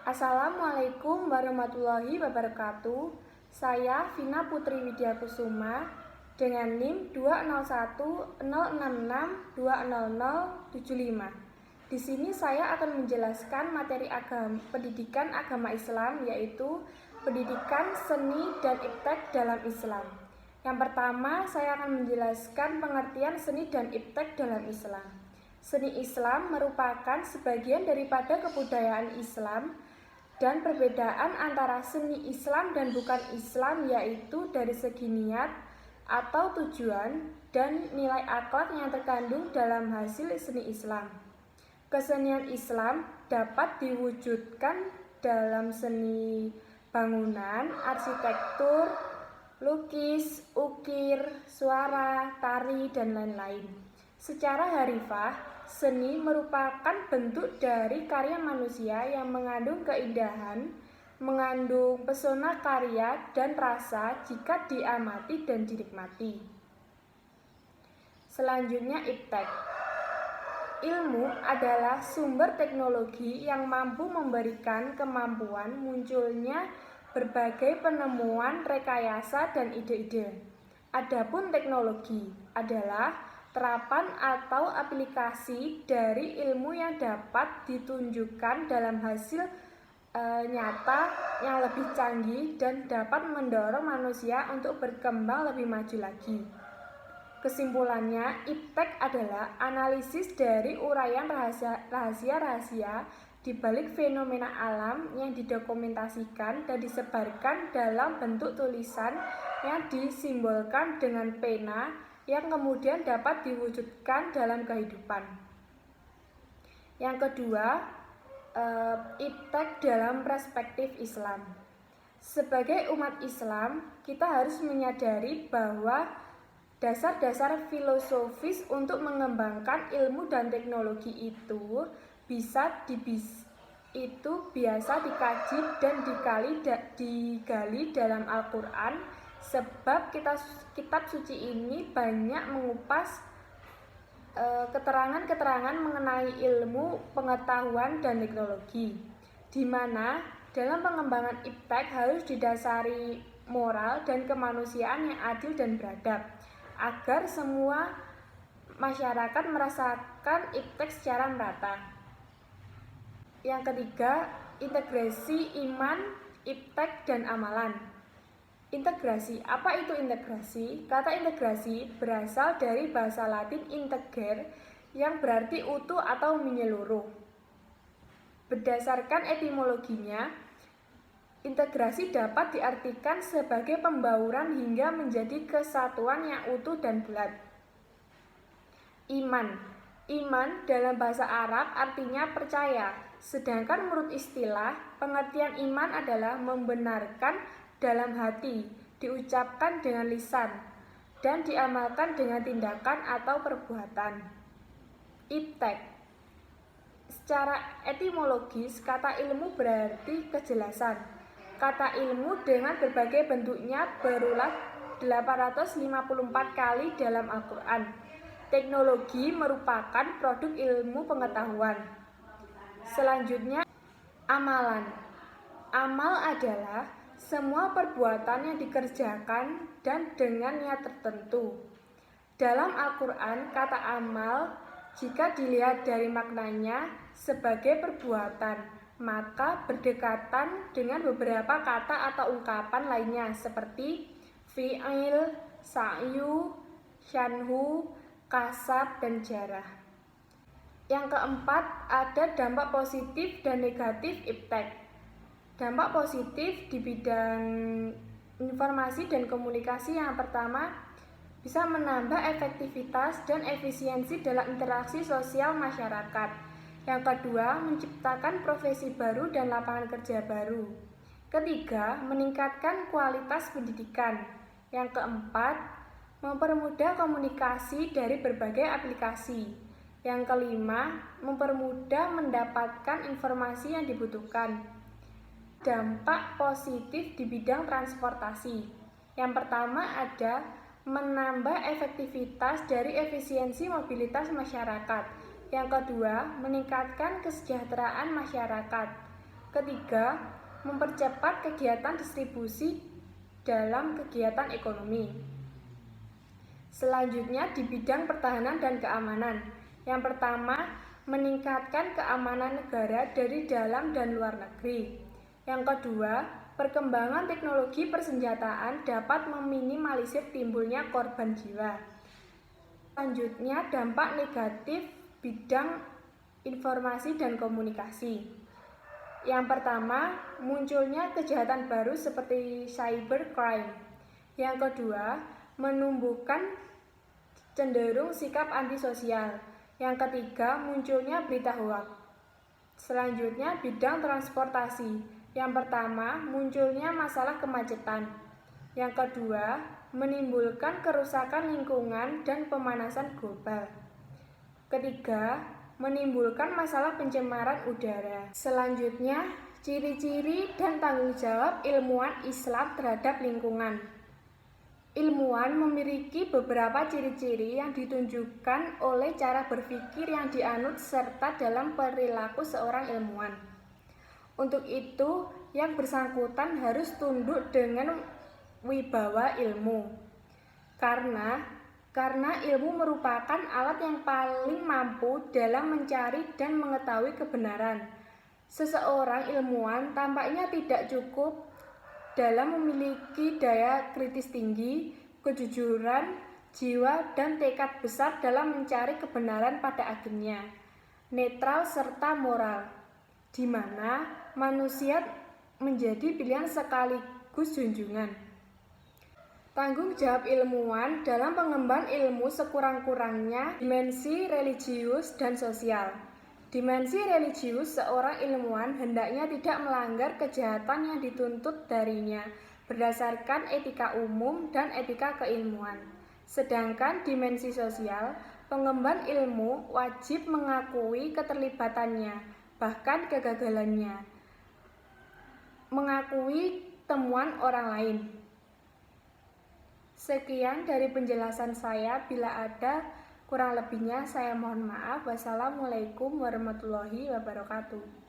Assalamualaikum warahmatullahi wabarakatuh. Saya Vina Putri Widyakusuma dengan NIM 20106620075. Di sini saya akan menjelaskan materi pendidikan agama Islam, yaitu pendidikan seni dan iptek dalam Islam. Yang pertama, saya akan menjelaskan pengertian seni dan iptek dalam Islam. Seni Islam merupakan sebagian daripada kebudayaan Islam, dan perbedaan antara seni Islam dan bukan Islam yaitu dari segi niat atau tujuan dan nilai akhlak yang terkandung dalam hasil seni Islam. Kesenian Islam dapat diwujudkan dalam seni bangunan, arsitektur, lukis, ukir, suara, tari, dan lain-lain. Secara harfiah, seni merupakan bentuk dari karya manusia yang mengandung keindahan, mengandung pesona karya dan rasa jika diamati dan dinikmati. Selanjutnya, iptek. Ilmu adalah sumber teknologi yang mampu memberikan kemampuan munculnya berbagai penemuan, rekayasa, dan ide-ide. Adapun teknologi adalah terapan atau aplikasi dari ilmu yang dapat ditunjukkan dalam hasil nyata yang lebih canggih dan dapat mendorong manusia untuk berkembang lebih maju lagi. Kesimpulannya, iptek adalah analisis dari uraian rahasia-rahasia di balik fenomena alam yang didokumentasikan dan disebarkan dalam bentuk tulisan yang disimbolkan dengan pena yang kemudian dapat diwujudkan dalam kehidupan. Yang kedua, iptek dalam perspektif Islam. Sebagai umat Islam, kita harus menyadari bahwa dasar-dasar filosofis untuk mengembangkan ilmu dan teknologi itu biasa dikaji dan digali dalam Al-Quran, sebab kitab suci ini banyak mengupas keterangan-keterangan mengenai ilmu, pengetahuan, dan teknologi, di mana dalam pengembangan iptek harus didasari moral dan kemanusiaan yang adil dan beradab, agar semua masyarakat merasakan iptek secara merata. Yang ketiga, integrasi iman, iptek, dan amalan. Integrasi. Apa itu integrasi? Kata integrasi berasal dari bahasa Latin integer yang berarti utuh atau menyeluruh. Berdasarkan etimologinya, integrasi dapat diartikan sebagai pembauran hingga menjadi kesatuan yang utuh dan bulat. Iman. Iman dalam bahasa Arab artinya percaya, sedangkan menurut istilah, pengertian iman adalah membenarkan dalam hati, diucapkan dengan lisan, dan diamalkan dengan tindakan atau perbuatan. Iptek. Secara etimologis, kata ilmu berarti kejelasan. Kata ilmu dengan berbagai bentuknya berulang 854 kali dalam Al-Quran. Teknologi merupakan produk ilmu pengetahuan. Selanjutnya, amalan. Amal adalah semua perbuatan yang dikerjakan dan dengan niat tertentu. Dalam Al-Quran, kata amal, jika dilihat dari maknanya sebagai perbuatan, maka berdekatan dengan beberapa kata atau ungkapan lainnya seperti fi'il, sa'yu, syanhu, kasab, dan jarah. Yang keempat, ada dampak positif dan negatif iptek. Dampak positif di bidang informasi dan komunikasi yang pertama, bisa menambah efektivitas dan efisiensi dalam interaksi sosial masyarakat. Yang kedua, menciptakan profesi baru dan lapangan kerja baru. Ketiga, meningkatkan kualitas pendidikan. Yang keempat, mempermudah komunikasi dari berbagai aplikasi. Yang kelima, mempermudah mendapatkan informasi yang dibutuhkan. Dampak positif di bidang transportasi. Yang pertama ada menambah efektivitas dari efisiensi mobilitas masyarakat. Yang kedua, meningkatkan kesejahteraan masyarakat. Ketiga, mempercepat kegiatan distribusi dalam kegiatan ekonomi. Selanjutnya di bidang pertahanan dan keamanan. Yang pertama, meningkatkan keamanan negara dari dalam dan luar negeri. Yang kedua, perkembangan teknologi persenjataan dapat meminimalisir timbulnya korban jiwa. Selanjutnya, dampak negatif bidang informasi dan komunikasi. Yang pertama, munculnya kejahatan baru seperti cybercrime. Yang kedua, menumbuhkan cenderung sikap antisosial. Yang ketiga, munculnya berita hoax. Selanjutnya, bidang transportasi. Yang pertama, munculnya masalah kemacetan. Yang kedua, menimbulkan kerusakan lingkungan dan pemanasan global. Ketiga, menimbulkan masalah pencemaran udara. Selanjutnya, ciri-ciri dan tanggung jawab ilmuwan Islam terhadap lingkungan. Ilmuwan memiliki beberapa ciri-ciri yang ditunjukkan oleh cara berpikir yang dianut serta dalam perilaku seorang ilmuwan. Untuk itu, yang bersangkutan harus tunduk dengan wibawa ilmu. Karena ilmu merupakan alat yang paling mampu dalam mencari dan mengetahui kebenaran. Seseorang ilmuwan tampaknya tidak cukup dalam memiliki daya kritis tinggi, kejujuran, jiwa, dan tekad besar dalam mencari kebenaran pada akhirnya, netral serta moral, di mana manusia menjadi pilihan sekaligus junjungan. Tanggung jawab ilmuwan dalam pengembangan ilmu sekurang-kurangnya dimensi religius dan sosial. Dimensi religius, seorang ilmuwan hendaknya tidak melanggar kejahatan yang dituntut darinya berdasarkan etika umum dan etika keilmuan. Sedangkan dimensi sosial, pengemban ilmu wajib mengakui keterlibatannya, bahkan kegagalannya, mengakui temuan orang lain. Sekian dari penjelasan saya, bila ada kurang lebihnya saya mohon maaf. Wassalamualaikum warahmatullahi wabarakatuh.